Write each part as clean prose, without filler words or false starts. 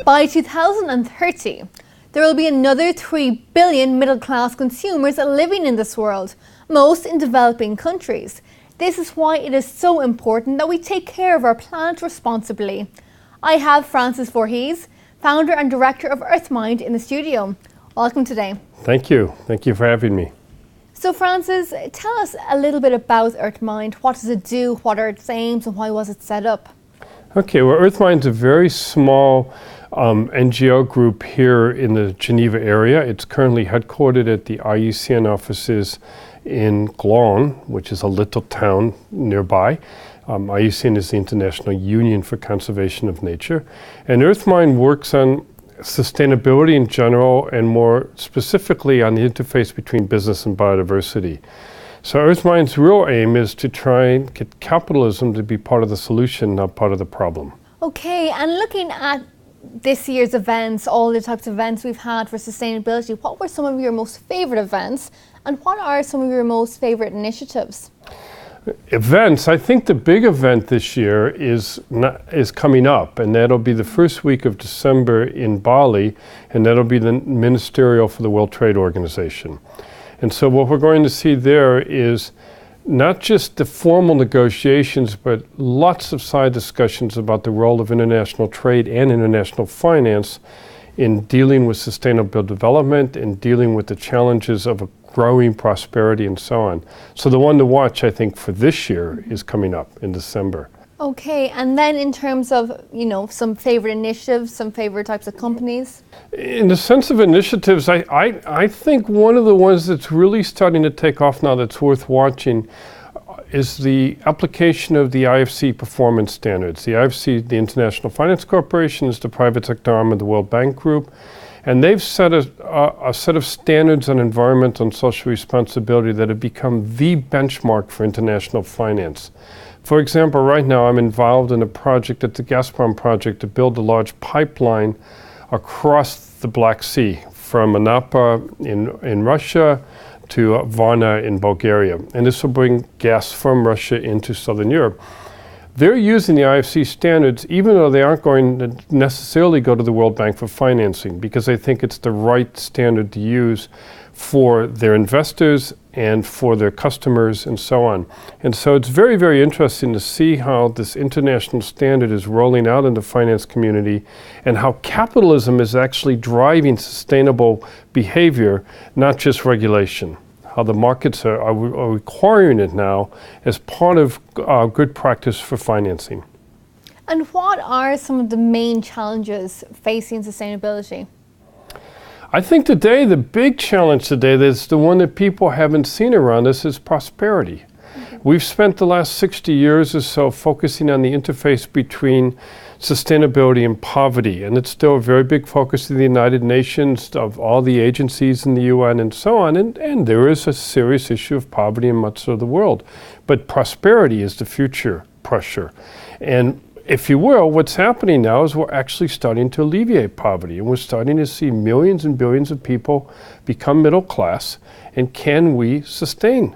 By 2030, there will be another 3 billion middle-class consumers living in this world, most in developing countries. This is why it is so important that we take care of our planet responsibly. I have Francis Vorhies, founder and director of EarthMind, in the studio. Welcome today. Thank you. Thank you for having me. So Francis, tell us a little bit about EarthMind. What does it do? What are its aims and why was it set up? Okay, well, EarthMind's a very small NGO group here in the Geneva area. It's currently headquartered at the IUCN offices in Glon, which is a little town nearby. IUCN is the International Union for Conservation of Nature. And EarthMind works on sustainability in general and more specifically on the interface between business and biodiversity. So EarthMind's real aim is to try and get capitalism to be part of the solution, not part of the problem. Okay, and looking at this year's events, all the types of events we've had for sustainability, what were some of your most favourite events and what are some of your most favourite initiatives? Events, I think the big event this year is coming up, and that'll be the first week of December in Bali, and that'll be the ministerial for the World Trade Organization. And so what we're going to see there is not just the formal negotiations, but lots of side discussions about the role of international trade and international finance in dealing with sustainable development and dealing with the challenges of a growing prosperity and so on. So the one to watch, I think, for this year is coming up in December. Okay, and then in terms of, some favorite initiatives, some favorite types of companies? In the sense of initiatives, I think one of the ones that's really starting to take off now that's worth watching is the application of the IFC performance standards. The IFC, the International Finance Corporation, is the private sector arm of the World Bank Group, and they've set a set of standards on environmental and social responsibility that have become the benchmark for international finance. For example, right now I'm involved in a project at the Gazprom project to build a large pipeline across the Black Sea from Anapa in Russia to Varna in Bulgaria. And this will bring gas from Russia into Southern Europe. They're using the IFC standards even though they aren't going to necessarily go to the World Bank for financing because they think it's the right standard to use for their investors and for their customers and so on. And so it's very, very interesting to see how this international standard is rolling out in the finance community and how capitalism is actually driving sustainable behavior, not just regulation. How the markets are requiring it now as part of good practice for financing. And what are some of the main challenges facing sustainability? I think today, the big challenge today, that's the one that people haven't seen around us, is prosperity. We've spent the last 60 years or so focusing on the interface between sustainability and poverty, and it's still a very big focus of the United Nations, of all the agencies in the UN and so on, and there is a serious issue of poverty in much of the world. But prosperity is the future pressure. And if you will, what's happening now is we're actually starting to alleviate poverty, and we're starting to see millions and billions of people become middle class. And can we sustain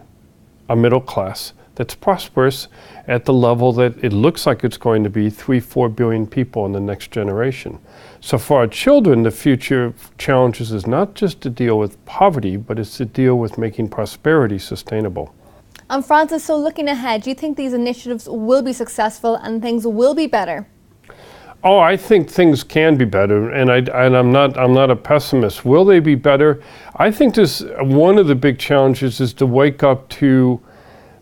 a middle class that's prosperous at the level that it looks like it's going to be 3-4 billion people in the next generation? So for our children, the future challenges is not just to deal with poverty, but it's to deal with making prosperity sustainable. And Francis, so looking ahead, do you think these initiatives will be successful and things will be better? Oh, I think things can be better, and I'm not a pessimist. Will they be better? I think one of the big challenges is to wake up to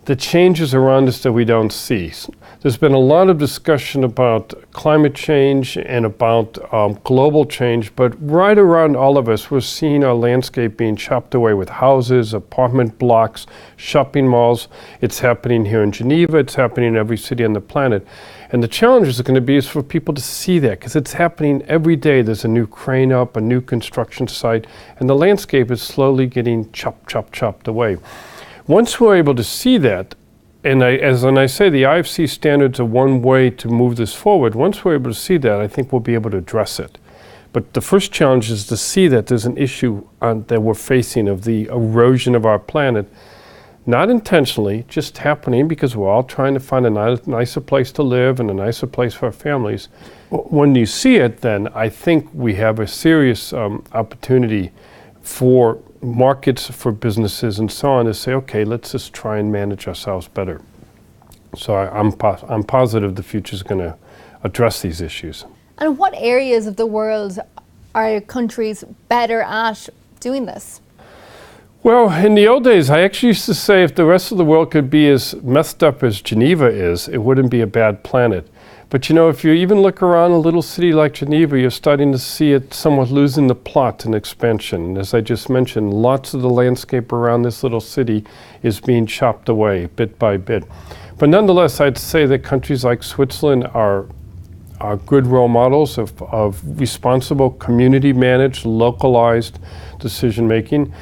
the changes around us that we don't see. There's been a lot of discussion about climate change and about global change, but right around all of us, we're seeing our landscape being chopped away with houses, apartment blocks, shopping malls. It's happening here in Geneva. It's happening in every city on the planet. And the challenge is going to be for people to see that, because it's happening every day. There's a new crane up, a new construction site, and the landscape is slowly getting chopped away. Once we're able to see that, and as I say, the IFC standards are one way to move this forward. Once we're able to see that, I think we'll be able to address it. But the first challenge is to see that there's an issue that we're facing of the erosion of our planet not intentionally, just happening because we're all trying to find a nicer place to live and a nicer place for our families. When you see it, then I think we have a serious opportunity for markets, for businesses and so on to say, okay, let's just try and manage ourselves better. So I'm positive the future is going to address these issues. And what areas of the world are countries better at doing this? Well, in the old days, I actually used to say if the rest of the world could be as messed up as Geneva is, it wouldn't be a bad planet. But you know, if you even look around a little city like Geneva, you're starting to see it somewhat losing the plot and expansion. And as I just mentioned, lots of the landscape around this little city is being chopped away bit by bit. But nonetheless, I'd say that countries like Switzerland are good role models of responsible, community-managed, localized decision-making.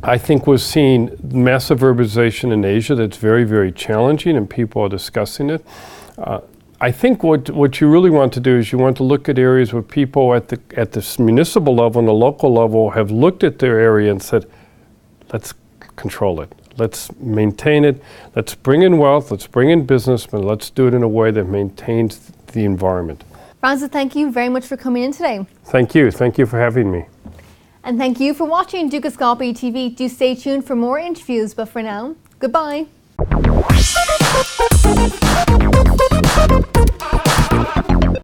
I think we're seeing massive urbanization in Asia that's very, very challenging, and people are discussing it. I think what you really want to do is you want to look at areas where people at the municipal level and the local level have looked at their area and said, let's control it. Let's maintain it. Let's bring in wealth. Let's bring in business, but let's do it in a way that maintains the environment. Francis, thank you very much for coming in today. Thank you. Thank you for having me. And thank you for watching Dukascopy TV. Do stay tuned for more interviews, but for now, goodbye.